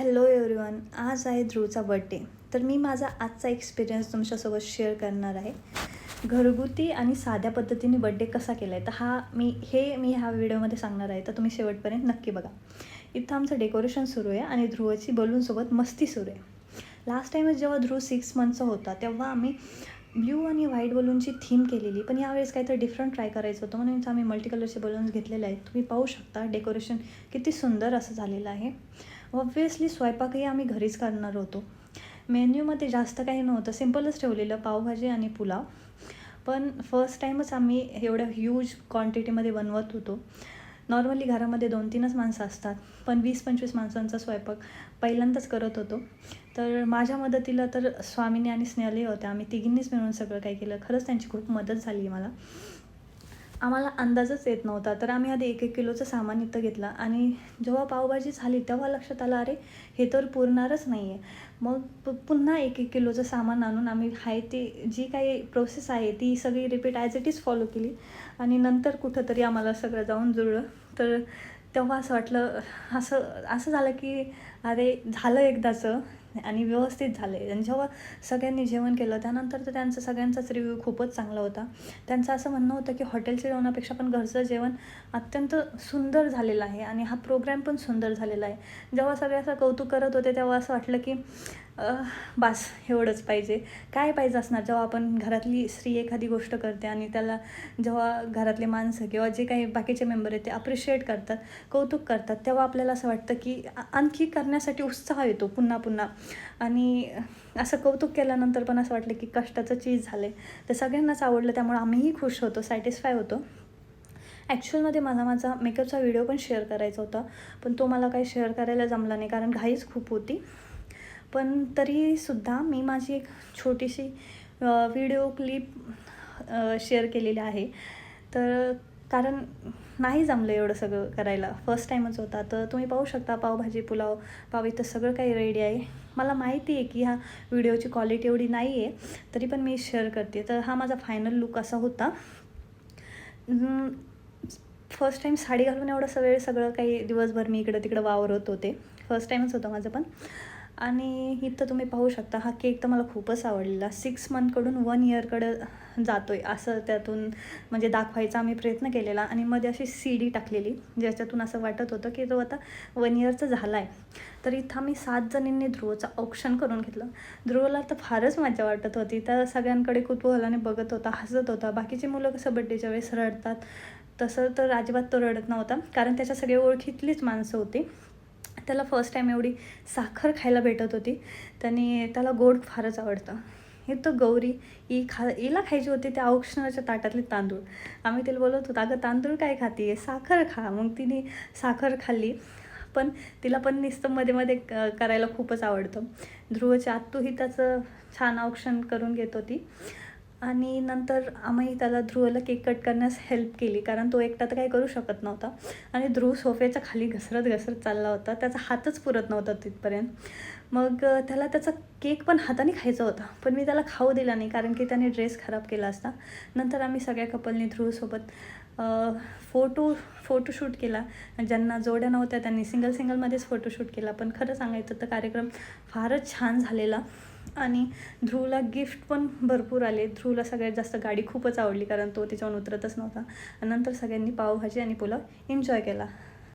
Hello everyone. आज आहे ध्रुवचा birthday. तर मी माझा आजचा एक्सपिरियन्स तुमच्यासोबत शेअर करणार आहे. घरगुती आणि साध्या पद्धतीने बड्डे कसा केला आहे, तर मी ह्या व्हिडिओमध्ये सांगणार आहे. तर तुम्ही शेवटपर्यंत नक्की बघा. इथं आमचं डेकोरेशन सुरू आहे आणि ध्रुवची बलूनसोबत मस्ती सुरू आहे. लास्ट टाईमच जेव्हा ध्रुव 6 मंथचा होता तेव्हा आम्ही ब्ल्यू आणि व्हाईट बलूनची थीम केलेली, पण यावेळेस काहीतरी डिफरंट ट्राय करायचं होतं म्हणून आम्ही मल्टी कलरचे बलून्स घेतलेले आहेत. तुम्ही पाहू शकता डेकोरेशन किती सुंदर असं झालेलं आहे. ऑब्व्हियसली स्वयंपाकही आम्ही घरीच करणार होतो. मेन्यूमध्ये जास्त काही नव्हतं, सिम्पलच ठेवलेलं पावभाजी आणि पुलाव. पण फर्स्ट टाईमच आम्ही एवढ्या ह्यूज क्वांटिटीमध्ये बनवत होतो. नॉर्मली घरामध्ये 2-3च माणसं असतात, पण 20-25 माणसांचा स्वयंपाक पहिल्यांदाच करत होतो. तर माझ्या मदतीला तर स्वामिनी आणि स्नेहलही होत्या. आम्ही तिघींनीच मिळून सगळं काही केलं. खरंच त्यांची खूप मदत झाली मला. आम्हाला अंदाजच येत नव्हता, तर आम्ही आधी 1-1 किलोचं सामान इथं घेतलं आणि जेव्हा पावभाजी झाली तेव्हा लक्षात आलं, अरे हे तर पुरणारच नाही आहे. मग पुन्हा 1-1 किलोचं सामान आणून आम्ही ती जी काही प्रोसेस आहे ती सगळी repeat as it is follow केली आणि नंतर कुठंतरी आम्हाला सगळं जाऊन जुळलं. तर तेव्हा असं वाटलं, असं झालं की अरे झालं एकदाचं आणि व्यवस्थित झालं आहे. आणि जेव्हा सगळ्यांनी जेवण केलं त्यानंतर तर त्यांचा सगळ्यांचाच रिव्ह्यू खूपच चांगला होता. त्यांचं असं म्हणणं होतं की हॉटेलच्या जेवणापेक्षा पण घरचं जेवण अत्यंत सुंदर झालेलं आहे आणि हा प्रोग्राम पण सुंदर झालेला आहे. जेव्हा सगळे असं कौतुक करत होते तेव्हा असं वाटलं की बस एवढंच पाहिजे. काय पाहिजे असणार जेव्हा आपण घरातली स्त्री एखादी गोष्ट करते आणि त्याला जेव्हा घरातले माणसं किंवा जे काही बाकीचे मेंबर आहेत ते अप्रिशिएट करतात, कौतुक करतात, तेव्हा आपल्याला असं वाटतं की आणखी करण्यासाठी उत्साह येतो पुन्हा पुन्हा. आणि असं कौतुक केल्यानंतर पण असं वाटलं की कष्टाचं चीज झालं आहे. तर सगळ्यांनाच आवडलं, त्यामुळे आम्हीही खुश होतो, सॅटिस्फाय होतो. ॲक्च्युअलमध्ये मला माझा मेकअपचा व्हिडिओ पण शेअर करायचा होता, पण तो मला काही शेअर करायला जमला नाही कारण घाईच खूप होती. पण तरीसुद्धा मी माझी एक छोटीशी व्हिडिओ क्लिप शेअर केलेली आहे. तर कारण नाही जमलं एवढं सगळं करायला, फर्स्ट टाईमच होता. तर तुम्ही पाहू शकता पावभाजी, पुलाव, पाव इथं सगळं काही रेडी आहे. मला माहिती आहे की ह्या व्हिडिओची क्वालिटी एवढी नाही आहे, तरी पण मी शेअर करते. तर हा माझा फायनल लुक असा होता. फर्स्ट टाईम साडी घालून एवढं सगळं काही दिवसभर मी इकडं तिकडं वावरत होते. फर्स्ट टाईमच होतं माझं पण. आणि इथं तुम्ही पाहू शकता हा केक तर मला खूपच आवडलेला. 6 मंथकडून 1 इयरकडं जातो आहे असं त्यातून म्हणजे दाखवायचा आम्ही प्रयत्न केलेला आणि मध्ये अशी CD टाकलेली ज्याच्यातून असं वाटत होतं की तो आता 1 इयरचा झाला आहे. तर इथं आम्ही 7 जणींनी ध्रुवचं औक्षण करून घेतलं. ध्रुवला तर फारच मजा वाटत होती. तर सगळ्यांकडे कुतूहलाने बघत होता, हसत होता. बाकीची मुलं कसं बड्डेच्या वेळेस रडतात, तसं तर अजिबात तो रडत नव्हता कारण त्याच्या सगळ्या ओळखीतलीच माणसं होती. त्याला फर्स्ट टाईम एवढी साखर खायला भेटत होती. त्याला गोड फारच आवडतं. हे तर गौरी हिला खायची होती त्या औक्षणाच्या ताटातले तांदूळ. आम्ही तिला बोलत होतो, अगं तांदूळ काय खाते आहे, साखर खा. मग तिने साखर खाल्ली. पण तिला पण नुसतं मध्ये करायला खूपच आवडतं. ध्रुवची आत्तूही त्याचं छान औक्षण करून घेत होती. आणि नंतर आम्ही त्याला ध्रुवला केक कट करण्यास हेल्प केली कारण तो एकटा तर काही करू शकत नव्हता. आणि ध्रुव सोफ्याच्या खाली घसरत चालला होता, त्याचा हातच पुरत नव्हता तिथपर्यंत. मग त्याला त्याचा केक पण हाताने खायचा होता, पण मी त्याला खाऊ दिला नाही कारण की त्याने ड्रेस खराब केला असता. नंतर आम्ही सगळ्या कपलनी ध्रुवसोबत फोटोशूट केला. ज्यांना जोड्या नव्हत्या त्यांनी सिंगलमध्येच फोटोशूट केला. पण खरं सांगायचं तर कार्यक्रम फारच छान झालेला आणि ध्रुवला गिफ्ट पण भरपूर आले. ध्रुवला सगळ्यात जास्त गाडी खूपच आवडली कारण तो तिच्यावरून उतरतच नव्हता. आणि नंतर सगळ्यांनी पावभाजी आणि पुलाव एन्जॉय केला.